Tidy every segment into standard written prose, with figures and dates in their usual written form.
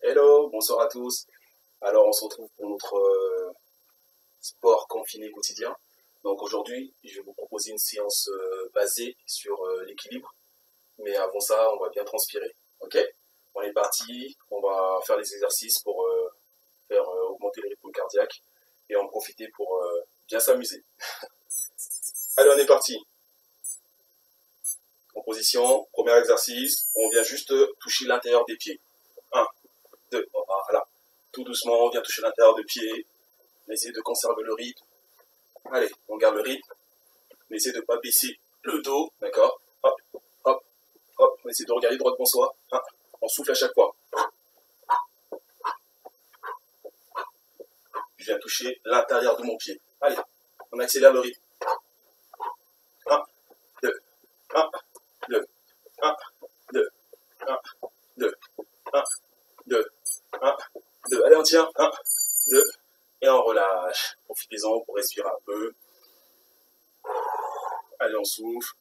Hello, bonsoir à tous. Alors, on se retrouve pour notre sport confiné quotidien. Donc aujourd'hui, je vais vous proposer une séance basée sur l'équilibre. Mais avant ça, on va bien transpirer. Ok? On est parti. On va faire les exercices pour faire augmenter le rythme cardiaque et en profiter pour bien s'amuser. Allez, on est parti. En position, premier exercice. On vient juste toucher l'intérieur des pieds. 1, 2, voilà. Tout doucement, on vient toucher l'intérieur des pieds. On essaie de conserver le rythme. Allez, on garde le rythme. On essaie de ne pas baisser le dos, d'accord? Hop, hop, hop. On essaie de regarder droit devant soi. On souffle à chaque fois. Je viens toucher l'intérieur de mon pied. Allez, on accélère le rythme. 1, 2, 1, 2, 1, 2, 1, 2, 1, 2, 1, 2. Allez, on tient. 1, 2, et on relâche. Profitez-en pour respirer un peu. Allez, on souffle.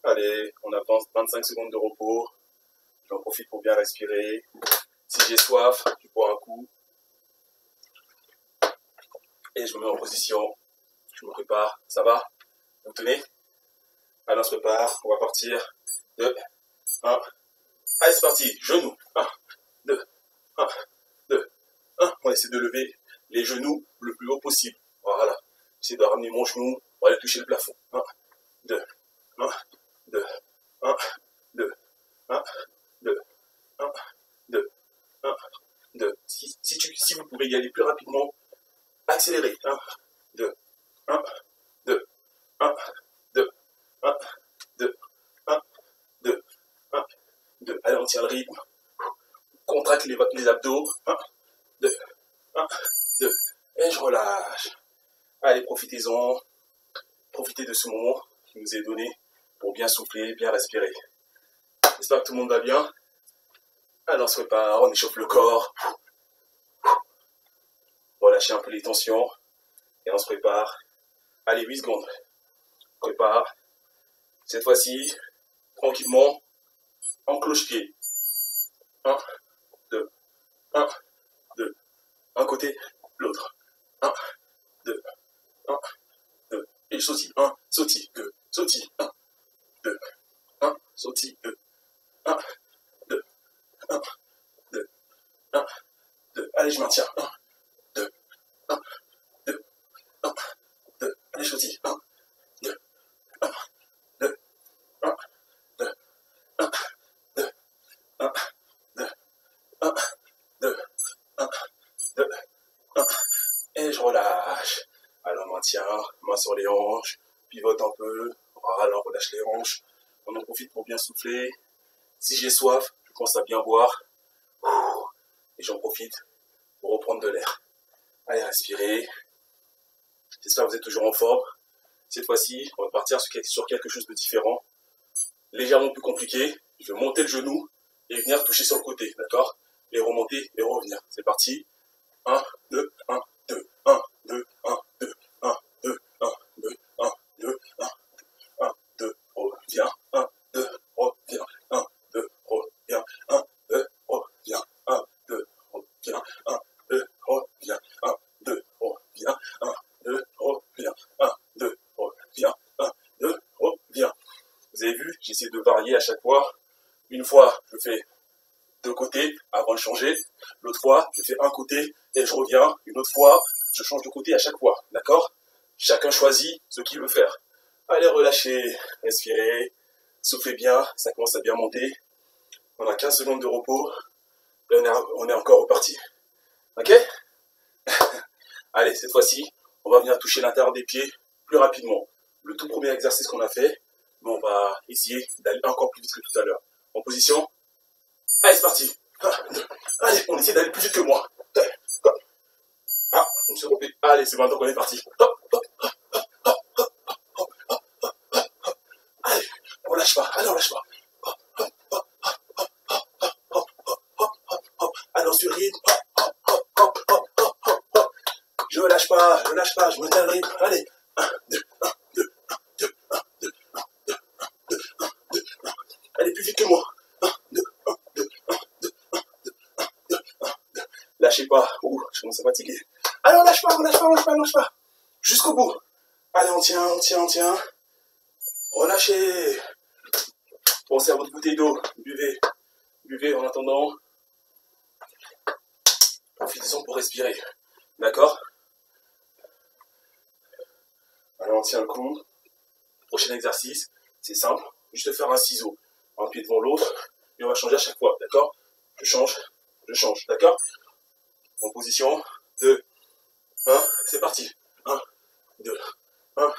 Allez, on avance 25 secondes de repos. J'en profite pour bien respirer. Si j'ai soif, je bois un coup. Et je me mets en position. Je me prépare. Ça va? Vous tenez? Allez, on se prépare. On va partir. 2, 1. Allez, c'est parti. Genoux. 1, 2, 1, 2, 1. On essaie de lever les genoux le plus haut possible. Voilà. J'essaie de ramener mon genou pour aller toucher le plafond. 1, 2, 1, 2, 1, 2, 1, 2, 1, 2, 1, 2. Si vous pouvez y aller plus rapidement, accélérez. 1, 2, 1, 2, 1, 2, 1, 2, 1, 2, 1, 2. Allez, on tient le rythme. Contracte les abdos. 1, 2, 1, 2. Et je relâche. Allez, profitez-en. Profitez de ce moment qui nous est donné pour bien souffler, bien respirer. J'espère que tout le monde va bien. Alors, on se prépare, on échauffe le corps. Relâchez un peu les tensions. Et on se prépare. Allez, 8 secondes. On prépare. Cette fois-ci, tranquillement, en cloche-pied. 1, 2, 1, 2. Un côté, l'autre. 1, 2, 1, 2. Et je sautille. 1, sautille, 2, sautille. 1, 2, 1, sautille, 2, 1, 2, 1, 2, 1, 2. Allez, je maintiens. 1, 2, 1, 2, 1, 2. Allez, je sautille. 1, 2, 1, 2, 1, 2, 1, 2, 1, 2, 1, 2, 1, 2, 1. Et je relâche. Alors, on maintient, main sur les hanches, pivote un peu. Voilà, on relâche les hanches. On en profite pour bien souffler. Si j'ai soif, je commence à bien boire. Et j'en profite pour reprendre de l'air. Allez, respirez. J'espère que vous êtes toujours en forme. Cette fois-ci, on va partir sur quelque chose de différent. Légèrement plus compliqué. Je vais monter le genou et venir toucher sur le côté, d'accord? Et remonter et revenir. C'est parti. 1, 2, 1, 2, 1, 2, 1, 2, 1, 2, 1, 2, 1, 2, 1, 1, 2, reviens, 1, 2, reviens, 1, 2, reviens, 1, 2, reviens, 1, 2, reviens, 1, 2, reviens, 1, 2, reviens, 1, 2, reviens, 1, 2, reviens, 1, 2, reviens. Vous avez vu, j'essaie de varier à chaque fois. Une fois, je fais de côté avant de changer. L'autre fois, je fais un côté et je reviens. Une autre fois, je change de côté à chaque fois. D'accord? Chacun choisit ce qu'il veut faire. Allez, relâchez, respirez, soufflez bien, ça commence à bien monter. On a 15 secondes de repos et on est encore reparti. Ok? Allez, cette fois-ci, on va venir toucher l'intérieur des pieds plus rapidement. Le tout premier exercice qu'on a fait, mais on va essayer d'aller encore plus vite que tout à l'heure. En position. Allez, c'est parti. 1, 2. Allez, on essaie d'aller plus vite que moi. Ah, je me suis trompé. Allez, c'est maintenant qu'on est parti. Hop, hop, hop, hop, hop, hop, hop, hop, hop, hop, hop. Allez, on lâche pas. Allez, on lâche pas. Hop, hop, hop, hop, hop, hop, hop, hop, hop, hop, hop, hop. Allez, on suit le rythme. Hop, hop, hop, hop, hop, hop, hop. Je lâche pas, je me tiens le rythme. Allez, 1, 2, 1, 2, 1, 2, 1, 2, 1, 2, 1, 2, 1, 2, 1. Allez, plus vite que moi. 1, 2, 1, 2, 1, 2, 1, 2, 1, 2, 1. Lâchez pas. Ouh, je commence à fatiguer. Allez, on lâche pas, on lâche pas, on lâche pas, on lâche pas. Jusqu'au bout. Allez, on tient, on tient, on tient. Relâchez. Pensez à votre bouteille d'eau. Buvez. Buvez en attendant. Profitez-en pour respirer. D'accord? Allez, on tient le coup. Prochain exercice, c'est simple. Juste faire un ciseau. Un pied devant l'autre. Et on va changer à chaque fois. D'accord? Je change. D'accord? En position. 2, 1. C'est parti. 1, 2, 1,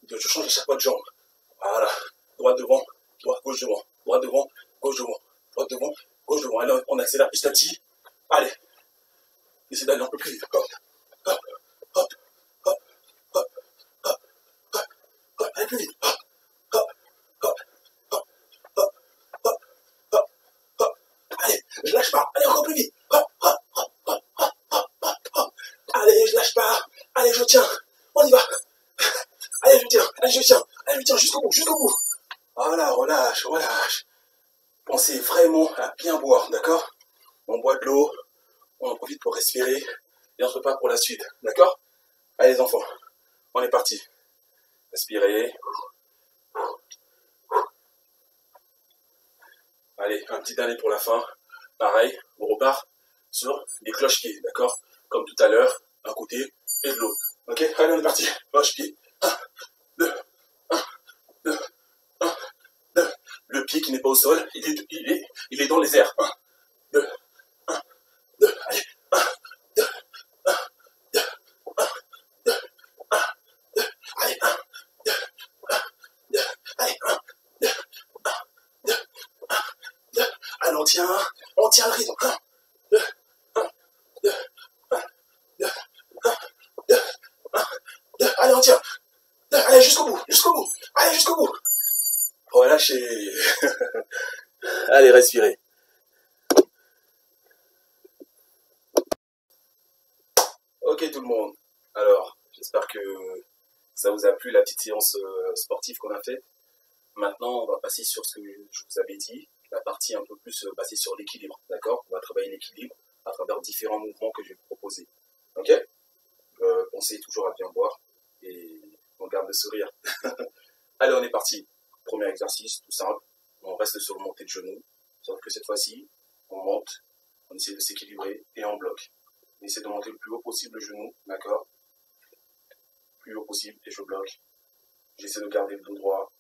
2. Je change à chaque fois de jambe. Voilà. Droite devant. Droite, gauche devant. Droite devant. Gauche devant. Droite devant. Gauche devant. Allez, on accélère petit à petit. Allez. Essayez d'aller un peu plus vite. Hop. Hop. Hop. Hop. Hop. Hop. Hop. Hop. Allez plus vite. Hop. Hop. Hop. Hop. Hop. Hop. Hop. Hop. Allez, je lâche pas. Allez, encore plus vite. Hop. Hop. Hop. Hop. Hop. Hop. Hop. Hop. Allez, je lâche pas. Allez, je tiens. On y va. Allez, je tiens. Allez, je tiens. Allez, je tiens jusqu'au bout. Jusqu'au bout. Voilà, relâche, relâche. Pensez vraiment à bien boire, d'accord? On boit de l'eau, on en profite pour respirer et on se prépare pour la suite, d'accord? Allez les enfants, on est parti. Respirez. Allez, un petit dernier pour la fin. Pareil, on repart sur les cloche-pieds, d'accord? Comme tout à l'heure, d'un côté et de l'autre. Ok? Allez, on est parti. Cloche-pied. 1, 2, 1, 2, 1, 2. Le pied qui n'est pas au sol, il est dans les airs. 1, 2, 1, 2. Allez. 1, 2, 1, 2, 1, 2, 1, 2. Allez, 1, 2, 1, 2. Allez, 1, 2, 1, 2, 1, 2. Allez, on tient le rythme. 1, 2, 1, 2, 1, 2, 1, 2, 1, 2. Allez, on tient. Allez, jusqu'au bout, jusqu'au bout. Allez, jusqu'au bout. Relâchez. Allez, respirez. Ok tout le monde. Alors, j'espère que ça vous a plu la petite séance sportive qu'on a faite. Maintenant, on va passer sur ce que je vous avais dit, la partie un peu plus basée sur l'équilibre. D'accord? On va travailler l'équilibre à travers différents mouvements que je vais vous proposer. Ok? Pensez toujours à bien boire et on garde le sourire. Allez, on est parti. Premier exercice, tout simple. On reste sur le monté de genoux. Sauf que cette fois-ci, on monte, on essaie de s'équilibrer et on bloque. On essaie de monter le plus haut possible le genou, d'accord? Plus haut possible et je bloque. J'essaie de garder le dos droit,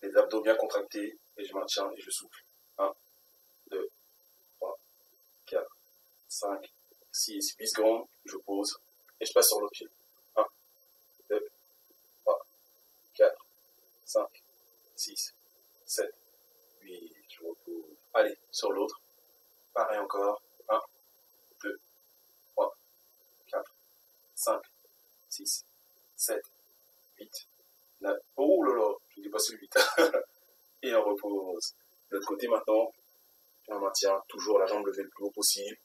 les abdos bien contractés et je maintiens et je souffle. 1, 2, 3, 4, 5, 6, 8 secondes, je pose et je passe sur l'autre pied. 1, 2, 3, 4, 5, 6, 7, 8, je repose. Allez, sur l'autre. Pareil encore. 1, 2, 3, 4, 5, 6, 7, 8, 9. Oh là là, je dépasse le 8. Et on repose. De l'autre côté maintenant, on maintient toujours la jambe levée le plus haut possible.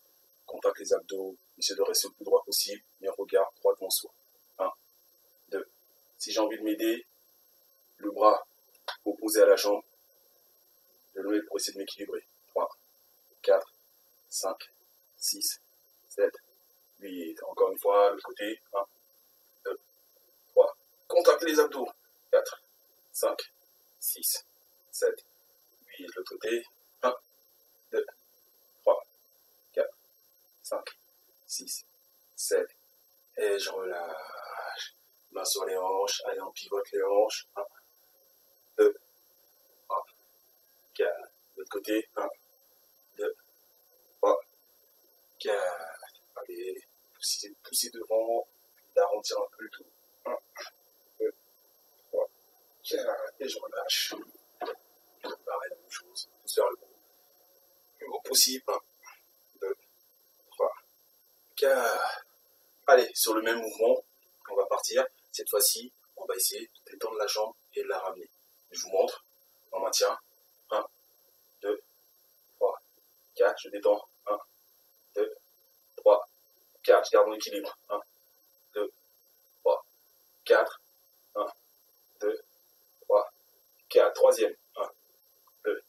Contacte les abdos, essaie de rester le plus droit possible. Et on regarde droit devant soi. 1, 2. Si j'ai envie de m'aider, le bras opposé à la jambe, je le mets pour essayer de m'équilibrer. 3, 4, 5, 6, 7, 8. Encore une fois, le côté. 1, 2, 3. Contactez les abdos. 4, 5, 6, 7, 8. De l'autre côté. 1, 2, 3, 4, 5, 6, 7. Et je relâche. Main sur les hanches. Allez, on pivote les hanches. 1, 2, 3, 4. De l'autre côté. 1, 2, 3, 4. Allez, poussez devant. D'arrondir un peu le tout. 1, 2, 3, 4. Et je relâche. Pareil, la même chose. Pousse vers le haut. Le haut possible. 1, 2, 3, 4. Allez, sur le même mouvement, on va partir. Cette fois-ci, on va essayer de détendre la jambe et de la ramener. Je vous montre. On maintient. 1, 2, 3, 4. Je détends. 1, 2, 3, 4. Je garde mon équilibre. 1, 2, 3, 4. 1, 2, 3, 4. Troisième. 1, 2,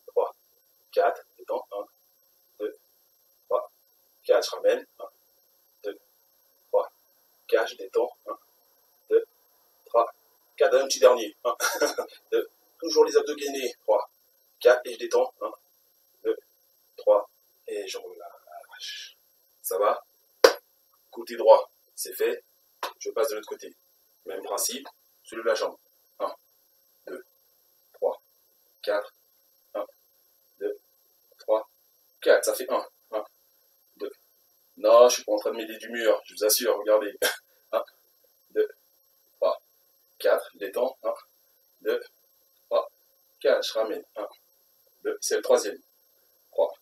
3, 4. Détends. 1, 2, 3, 4, je ramène. 1, 2, 3, 4, je détends. 1, 2, 3, 4, un petit dernier. 1, 2, toujours les abdos gainés. 3, 4, et je détends. 1, 2, 3, et je relâche. Ça va? Côté droit, c'est fait. Je passe de l'autre côté. Même principe, soulève la jambe. 1, 2, 3, 4, 1, 2, 3, 4. Ça fait 1, 1, 2. Non, je ne suis pas en train de m'aider du mur, je vous assure, regardez. 1, 2, 3, 4, je détends. 1, 2, 3, 4, je ramène. 1, 2, c'est le troisième. 3,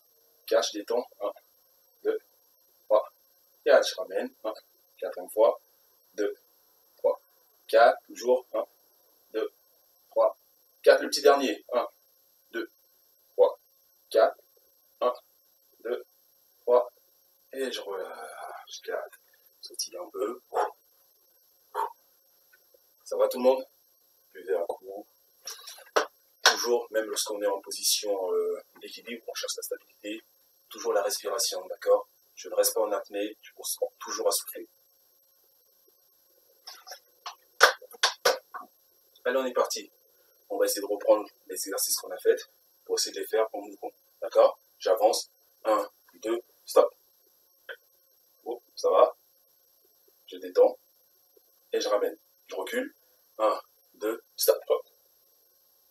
4, je détends. 1, 2, 3, 4, je ramène. 1, quatrième fois. 2, 3, 4, toujours. 1, 2, 3, 4, le petit dernier. 1, 2, 3, 4, 1, 2, 3, et je relâche. 4, sautille un peu. Ça va tout le monde? Buvez un coup. Toujours, même lorsqu'on est en position d'équilibre, on cherche la stabilité, toujours la respiration, d'accord? Je ne reste pas en apnée, je pense toujours à souffler. Allez, on est parti. On va essayer de reprendre les exercices qu'on a faits pour essayer de les faire en mouvement, d'accord? J'avance. 1, 2, stop. Oh, ça va? Je détends et je ramène. Je recule. 1, 2, stop. Hop.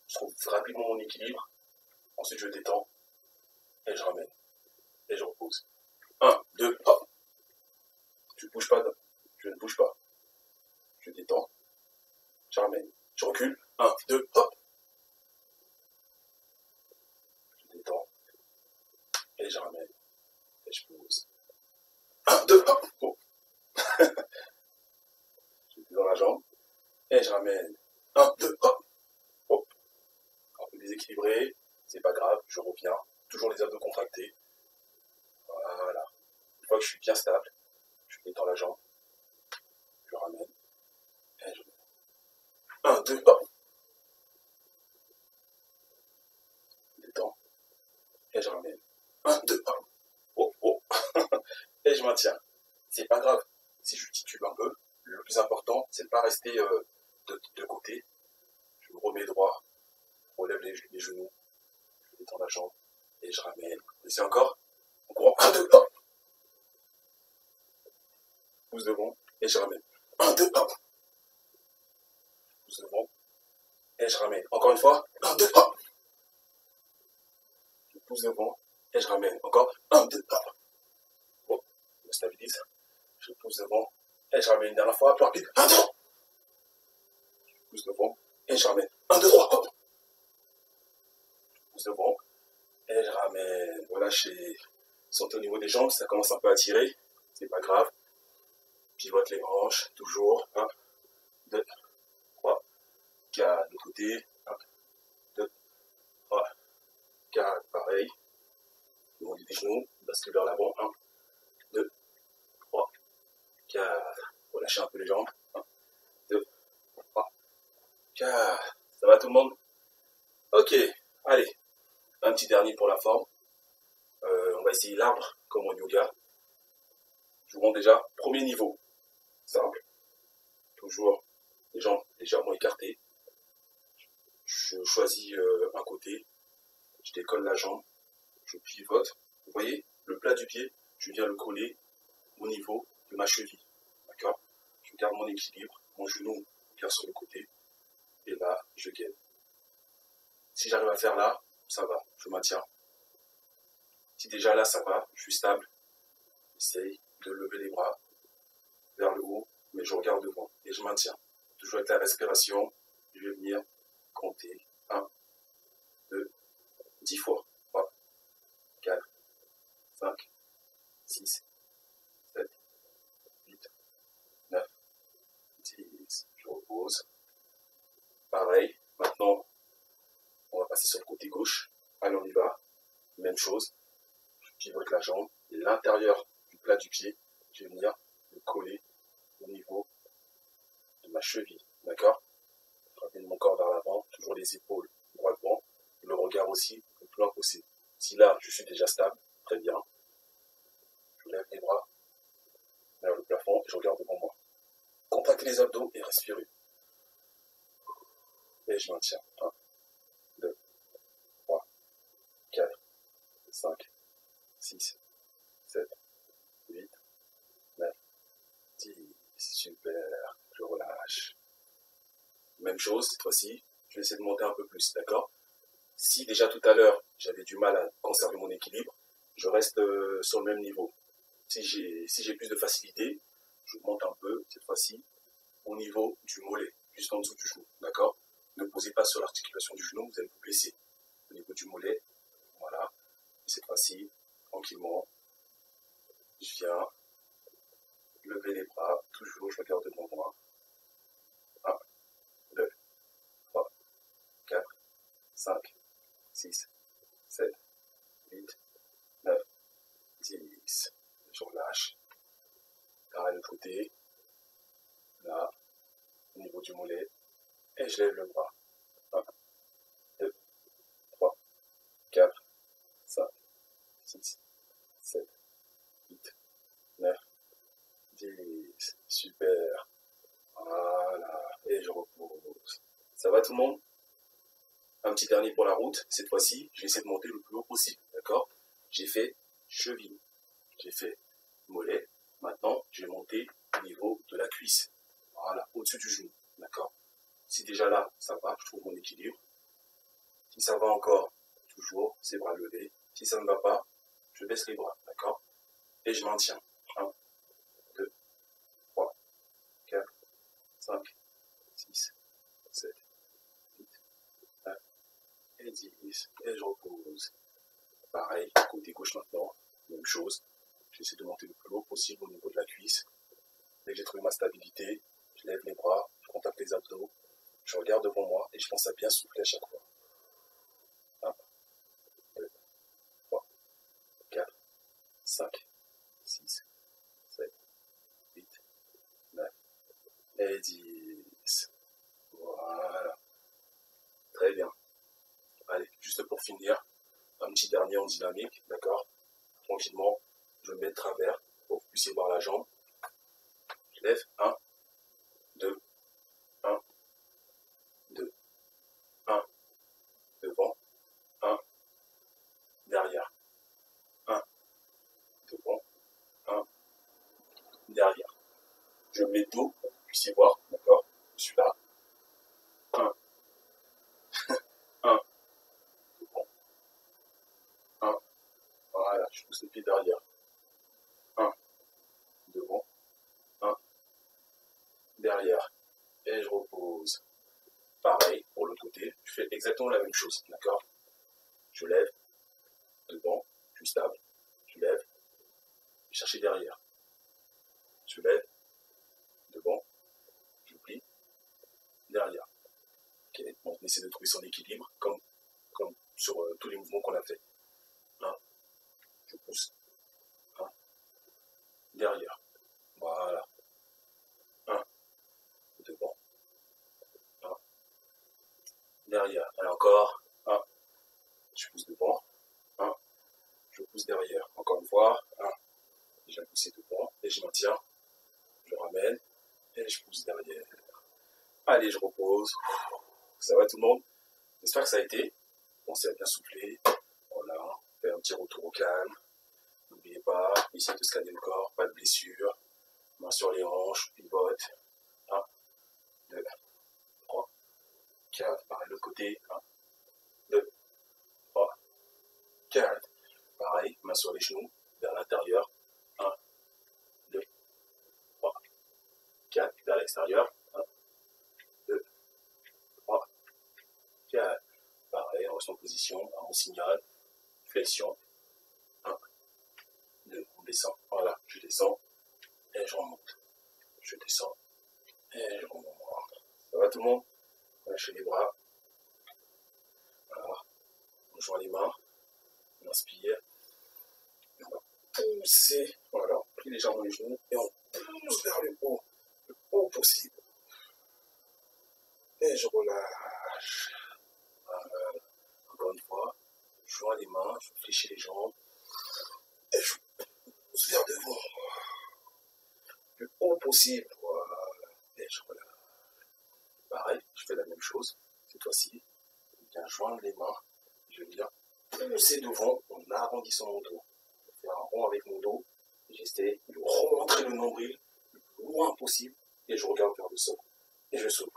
Je trouve rapidement mon équilibre. Ensuite, je détends et je ramène. Et je repose. 1, 2, hop. Je ne bouge pas. Je ne bouge pas. Je détends. Je ramène. Je recule. 1, 2, hop. Je détends. Et je ramène. Et je pose. 1, 2, hop. Oh. Je détends la jambe. Et je ramène. 1, 2, hop. Hop. Un peu déséquilibré. C'est pas grave. Je reviens. Toujours les abdos contractés. Voilà. Une fois que je suis bien stable, je détends la jambe. Je ramène. Et je mets. 1, 2, hop. Je détends. Et je ramène. 1, 2, hop. Oh, oh. Et je maintiens. C'est pas grave si je titube un peu. Le plus important, c'est de ne pas rester de côté. Je me remets droit, je relève les genoux, je détends la jambe et je ramène. Laissez encore. On court. 1, 2, hop. Pousse devant et je ramène. 1, 2, hop. Pousse devant et je ramène. Encore une fois. 1, 2, hop. Je pousse devant et je ramène. Encore. 1, 2, hop. Oh, je me stabilise. Je pousse devant et je ramène une dernière fois. Plus rapide. 1, 2, hop. Je pousse devant et je ramène. 1, 2, 3, hop. Je pousse devant et je ramène. Relâchez. Sentez au niveau des jambes, ça commence un peu à tirer. C'est pas grave. Pivote les hanches, toujours. 1, 2, 3, 4. De côté. 1, 2, 3, 4. Pareil. Le haut des genoux. Bascule vers l'avant. 1, 2, 3, 4. Relâchez un peu les jambes. 1, 2, 3, 4. Ça va tout le monde? Ok. Allez. Un petit dernier pour la forme. On va essayer l'arbre, comme en yoga. Je vous montre déjà. Premier niveau. Simple. Toujours les jambes légèrement écartées. Je choisis un côté. Je décolle la jambe. Je pivote. Vous voyez, le plat du pied, je viens le coller au niveau de ma cheville. D'accord? Je garde mon équilibre. Mon genou vient sur le côté. Et là, je gaine. Si j'arrive à faire là, ça va. Je maintiens. Si déjà là, ça va, je suis stable. J'essaye de lever les bras vers le haut, mais je regarde devant et je maintiens. Toujours avec la respiration, je vais venir compter 1, 2, 10 fois. 3, 4, 5, 6, 7, 8, 9, 10. Je repose. Pareil. Maintenant, on va passer sur le côté gauche. Allez, on y va. Même chose. Je pivote la jambe et l'intérieur du plat du pied, je vais venir le coller au niveau de ma cheville. D'accord? Je ramène mon corps vers l'avant, toujours les épaules droit devant, le regard aussi le plus loin possible. Si là, je suis déjà stable, très bien. Je lève je regarde devant moi. Contractez les abdos et respirez. Et je maintiens. 1, 2, 3, 4, 5, 6, 7, 8, 9, 10. Super. Je relâche. Même chose, cette fois-ci, je vais essayer de monter un peu plus, d'accord? Si déjà tout à l'heure, j'avais du mal à conserver mon équilibre, je reste sur le même niveau. Si j'ai plus de facilité, je monte un peu, cette fois-ci, au niveau du mollet, juste en dessous du genou, d'accord? Ne posez pas sur l'articulation du genou, vous allez vous blesser. Au niveau du mollet, voilà. Et cette fois-ci, tranquillement, je viens lever les bras, toujours, je regarde devant moi. 1, 2, 3, 4, 5, 6, 7, 8, 9, 10. Je relâche. Pareil de l'autre côté. Là, au niveau du mollet. Et je lève le bras. 1, 2, 3, 4, 5, 6, 7, 8, 9, 10. Super. Voilà. Et je repose. Ça va tout le monde? Un petit dernier pour la route. Cette fois-ci, je vais essayer de monter le plus haut possible. D'accord? J'ai fait cheville. J'ai fait mollet. Maintenant, je vais monter au niveau de la cuisse. Voilà, au-dessus du genou. D'accord? Si déjà là, ça va, je trouve mon équilibre. Si ça va encore, toujours, ces bras levés. Si ça ne va pas, je baisse les bras. D'accord? Et je maintiens. 1, 2, 3, 4, 5, 6, 7, 8, 9 et 10. Et je repose. Pareil, côté gauche maintenant. Même chose. J'essaie de monter le plus haut possible au niveau de la cuisse. Dès que j'ai trouvé ma stabilité, je lève les bras, je contacte les abdos, je regarde devant moi et je pense à bien souffler à chaque fois. 1, 2, 3, 4, 5, 6, 7, 8, 9 et 10. Voilà. Très bien. Allez, juste pour finir, un petit dernier en dynamique, d'accord? Tranquillement, je me mets de travers pour que vous puissiez voir la jambe. Je lève 1, 2, 1, 2, 1, devant, 1, derrière, 1, devant, 1, derrière. Je mets dos pour que vous puissiez voir, d'accord? Je suis là. 1, 1, devant, 1, voilà, je pousse les pieds derrière. 1, devant, 1, derrière. Et je repose. Pareil, pour l'autre côté, je fais exactement la même chose, d'accord? Je lève, devant, je suis stable, je lève, je cherche derrière. Je lève, devant, je plie, derrière. Okay. On essaie de trouver son équilibre, comme sur tous les mouvements qu'on a fait. 1, je pousse, 1, derrière. Voilà. 1, devant, 1, derrière. Et encore, 1, je pousse devant, 1, je pousse derrière. Encore une fois, 1, je viens pousser devant et je maintiens, je ramène et je pousse derrière. Allez, je repose. Ça va tout le monde? J'espère que ça a été. Pensez à bien souffler. Voilà. Faire un petit retour au calme. N'oubliez pas, essayez de scanner le corps, pas de blessure. Main sur les hanches, pivote. 1, 2, 3, 4. Pareil, de l'autre côté. 1, 2, 3, 4. Pareil, main sur les genoux, vers l'intérieur. 1, 2, 3, 4. Vers l'extérieur. 1, 2, 3, 4. Pareil, on reste en position, on signale. Flexion. 1, 2, on descend. Voilà, je descends et je remonte. Je descends et je remonte. Ça va tout le monde? Lâchez les bras. Voilà. On joint les mains. On inspire. Et on va pousser. Voilà, on plie légèrement les genoux et on pousse vers le haut possible. Et je relâche. Voilà. Encore une fois, je joins les mains, je fléchis les jambes et je pousse vers devant. Le haut moins possible. Voilà. Et je relâche. Pareil, je fais la même chose. Cette fois-ci, je viens joindre les mains. Je viens pousser devant en arrondissant mon dos. Je fais un rond avec mon dos. J'essaie de remontrer le nombril le plus loin possible. Et je regarde vers le sol. Et je souffle.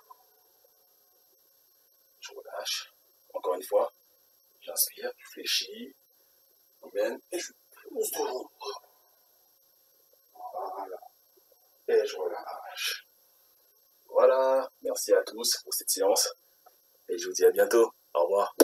Je relâche. Encore une fois. J'inspire, je fléchis. J'emmène et je pousse devant. Voilà. Et je relâche. Voilà. Merci à tous pour cette séance. Et je vous dis à bientôt. Au revoir.